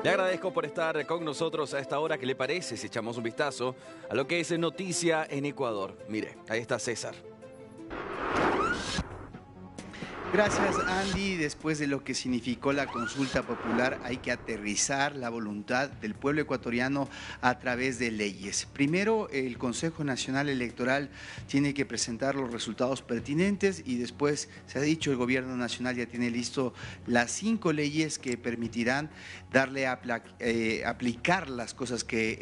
Le agradezco por estar con nosotros a esta hora. ¿Qué le parece si echamos un vistazo a lo que es noticia en Ecuador? Mire, ahí está César. Gracias, Andy. Después de lo que significó la consulta popular, hay que aterrizar la voluntad del pueblo ecuatoriano a través de leyes. Primero, el Consejo Nacional Electoral tiene que presentar los resultados pertinentes y después, se ha dicho, el Gobierno Nacional ya tiene listo las 5 leyes que permitirán darle a aplicar las cosas que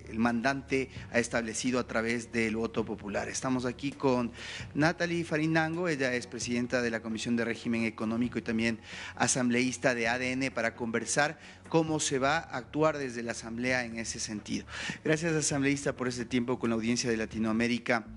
el mandante ha establecido a través del voto popular. Estamos aquí con Natalie Farinango, ella es presidenta de la Comisión de Régimen Económico y también asambleísta de ADN para conversar cómo se va a actuar desde la Asamblea en ese sentido. Gracias, asambleísta, por este tiempo con la audiencia de Latinoamérica.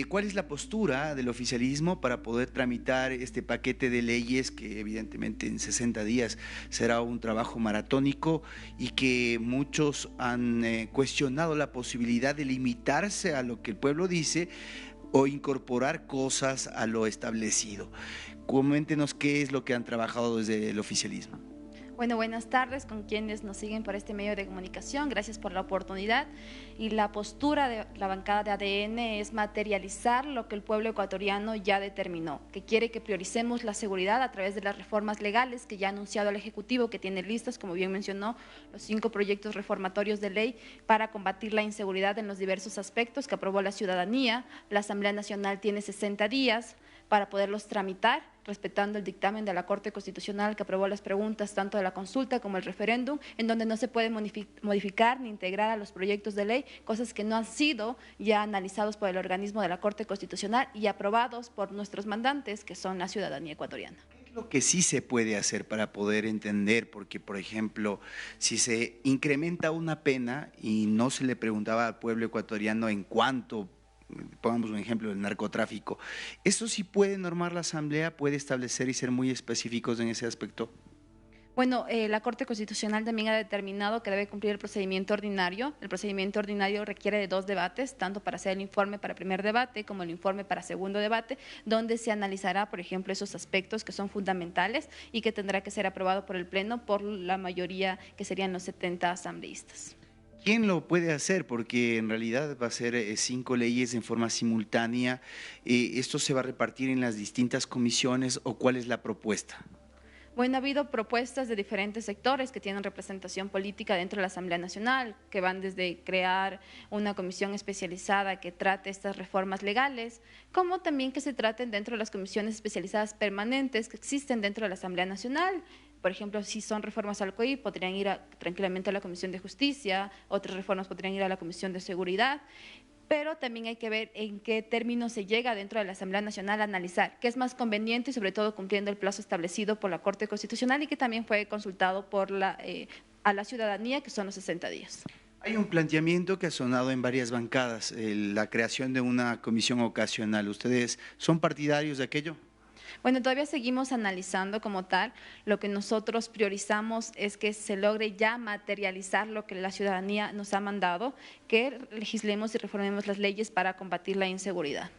¿Cuál es la postura del oficialismo para poder tramitar este paquete de leyes que evidentemente en 60 días será un trabajo maratónico y que muchos han cuestionado la posibilidad de limitarse a lo que el pueblo dice o incorporar cosas a lo establecido? Coméntenos qué es lo que han trabajado desde el oficialismo. Bueno, buenas tardes con quienes nos siguen por este medio de comunicación. Gracias por la oportunidad. Y la postura de la bancada de ADN es materializar lo que el pueblo ecuatoriano ya determinó, que quiere que prioricemos la seguridad a través de las reformas legales que ya ha anunciado el Ejecutivo, que tiene listas, como bien mencionó, los 5 proyectos reformatorios de ley para combatir la inseguridad en los diversos aspectos que aprobó la ciudadanía. La Asamblea Nacional tiene 60 días para poderlos tramitar, respetando el dictamen de la Corte Constitucional que aprobó las preguntas tanto de la consulta como el referéndum, en donde no se puede modificar ni integrar a los proyectos de ley, cosas que no han sido ya analizados por el organismo de la Corte Constitucional y aprobados por nuestros mandantes, que son la ciudadanía ecuatoriana. ¿Qué es lo que sí se puede hacer para poder entender? Porque, por ejemplo, si se incrementa una pena y no se le preguntaba al pueblo ecuatoriano en cuánto, pongamos un ejemplo del narcotráfico, ¿eso sí puede normar la Asamblea, puede establecer y ser muy específicos en ese aspecto? Bueno, la Corte Constitucional también ha determinado que debe cumplir el procedimiento ordinario. El procedimiento ordinario requiere de 2 debates, tanto para hacer el informe para primer debate como el informe para segundo debate, donde se analizará, por ejemplo, esos aspectos que son fundamentales y que tendrá que ser aprobado por el Pleno por la mayoría, que serían los 70 asambleístas. ¿Quién lo puede hacer? Porque en realidad va a ser 5 leyes en forma simultánea. ¿Esto se va a repartir en las distintas comisiones o cuál es la propuesta? Bueno, ha habido propuestas de diferentes sectores que tienen representación política dentro de la Asamblea Nacional, que van desde crear una comisión especializada que trate estas reformas legales, como también que se traten dentro de las comisiones especializadas permanentes que existen dentro de la Asamblea Nacional. Por ejemplo, si son reformas al COI, podrían ir tranquilamente a la Comisión de Justicia, otras reformas podrían ir a la Comisión de Seguridad, pero también hay que ver en qué términos se llega dentro de la Asamblea Nacional a analizar qué es más conveniente y sobre todo cumpliendo el plazo establecido por la Corte Constitucional y que también fue consultado por a la ciudadanía, que son los 60 días. Hay un planteamiento que ha sonado en varias bancadas, la creación de una comisión ocasional. ¿Ustedes son partidarios de aquello? Bueno, todavía seguimos analizando como tal. Lo que nosotros priorizamos es que se logre ya materializar lo que la ciudadanía nos ha mandado, que legislemos y reformemos las leyes para combatir la inseguridad.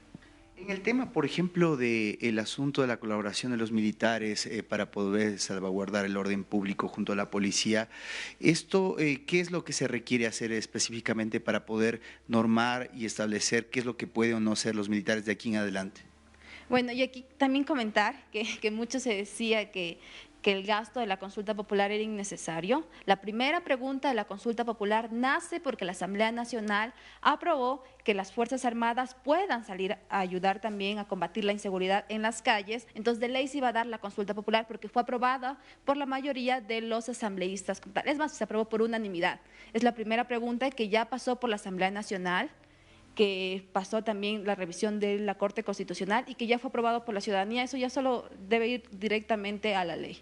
En el tema, por ejemplo, del asunto de la colaboración de los militares para poder salvaguardar el orden público junto a la policía, esto, ¿qué es lo que se requiere hacer específicamente para poder normar y establecer qué es lo que pueden o no hacer los militares de aquí en adelante? Bueno, y aquí también comentar que mucho se decía que el gasto de la consulta popular era innecesario. La primera pregunta de la consulta popular nace porque la Asamblea Nacional aprobó que las Fuerzas Armadas puedan salir a ayudar también a combatir la inseguridad en las calles. Entonces, de ley se iba a dar la consulta popular porque fue aprobada por la mayoría de los asambleístas. Es más, se aprobó por unanimidad. Es la primera pregunta que ya pasó por la Asamblea Nacional, que pasó también la revisión de la Corte Constitucional y que ya fue aprobado por la ciudadanía. Eso ya solo debe ir directamente a la ley.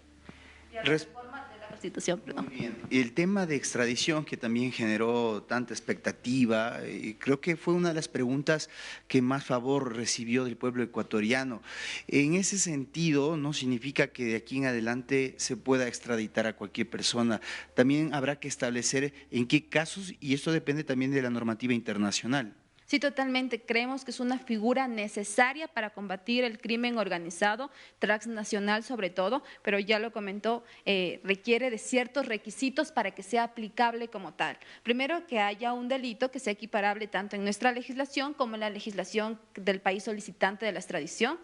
Y a la reforma de la Constitución, perdón. Muy bien. El tema de extradición, que también generó tanta expectativa, creo que fue una de las preguntas que más favor recibió del pueblo ecuatoriano. En ese sentido, no significa que de aquí en adelante se pueda extraditar a cualquier persona. También habrá que establecer en qué casos, y esto depende también de la normativa internacional. Sí, totalmente. Creemos que es una figura necesaria para combatir el crimen organizado, transnacional sobre todo, pero ya lo comentó, requiere de ciertos requisitos para que sea aplicable como tal. Primero, que haya un delito que sea equiparable tanto en nuestra legislación como en la legislación del país solicitante de la extradición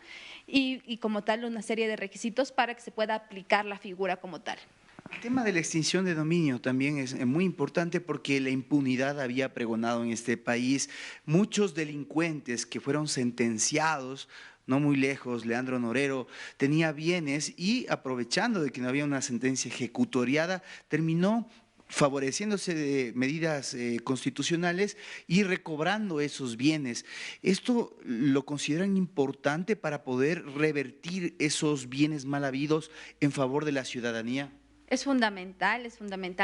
y como tal una serie de requisitos para que se pueda aplicar la figura como tal. El tema de la extinción de dominio también es muy importante porque la impunidad había pregonado en este país. Muchos delincuentes que fueron sentenciados, no muy lejos, Leandro Norero, tenía bienes y aprovechando de que no había una sentencia ejecutoriada, terminó favoreciéndose de medidas constitucionales y recobrando esos bienes. ¿Esto lo consideran importante para poder revertir esos bienes mal habidos en favor de la ciudadanía? Es fundamental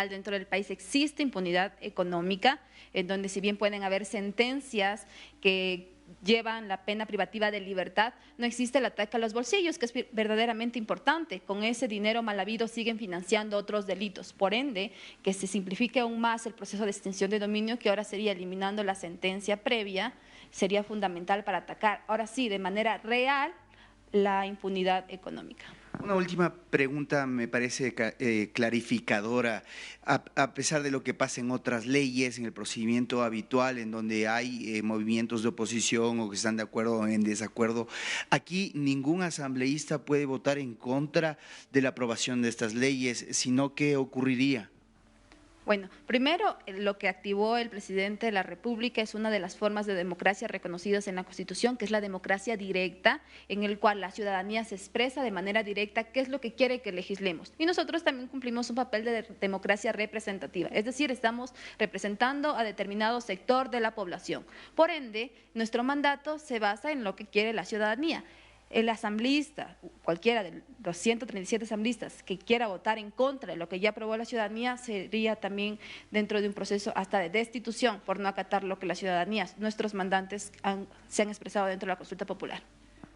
dentro del país existe impunidad económica, en donde si bien pueden haber sentencias que llevan la pena privativa de libertad, no existe el ataque a los bolsillos, que es verdaderamente importante. Con ese dinero mal habido siguen financiando otros delitos. Por ende, que se simplifique aún más el proceso de extinción de dominio, que ahora sería eliminando la sentencia previa, sería fundamental para atacar, ahora sí, de manera real, la impunidad económica. Una última pregunta me parece clarificadora. A pesar de lo que pasa en otras leyes, en el procedimiento habitual, en donde hay movimientos de oposición o que están de acuerdo o en desacuerdo, aquí ningún asambleísta puede votar en contra de la aprobación de estas leyes, sino ¿qué ocurriría? Bueno, primero, lo que activó el presidente de la República es una de las formas de democracia reconocidas en la Constitución, que es la democracia directa, en el cual la ciudadanía se expresa de manera directa qué es lo que quiere que legislemos. Y nosotros también cumplimos un papel de democracia representativa, es decir, estamos representando a determinado sector de la población. Por ende, nuestro mandato se basa en lo que quiere la ciudadanía. El asambleísta, cualquiera de los 137 asambleístas que quiera votar en contra de lo que ya aprobó la ciudadanía, sería también dentro de un proceso hasta de destitución por no acatar lo que la ciudadanía, nuestros mandantes se han expresado dentro de la consulta popular.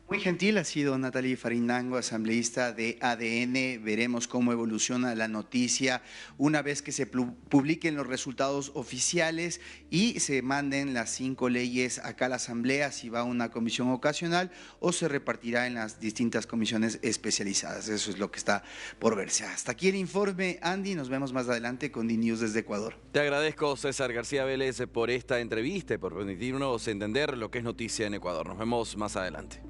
Muy gentil ha sido Natalie Farinango, asambleísta de ADN. Veremos cómo evoluciona la noticia una vez que se publiquen los resultados oficiales y se manden las 5 leyes acá a la asamblea, si va a una comisión ocasional o se repartirá en las distintas comisiones especializadas. Eso es lo que está por verse. Hasta aquí el informe, Andy. Nos vemos más adelante con DNews desde Ecuador. Te agradezco, César García Vélez, por esta entrevista y por permitirnos entender lo que es noticia en Ecuador. Nos vemos más adelante.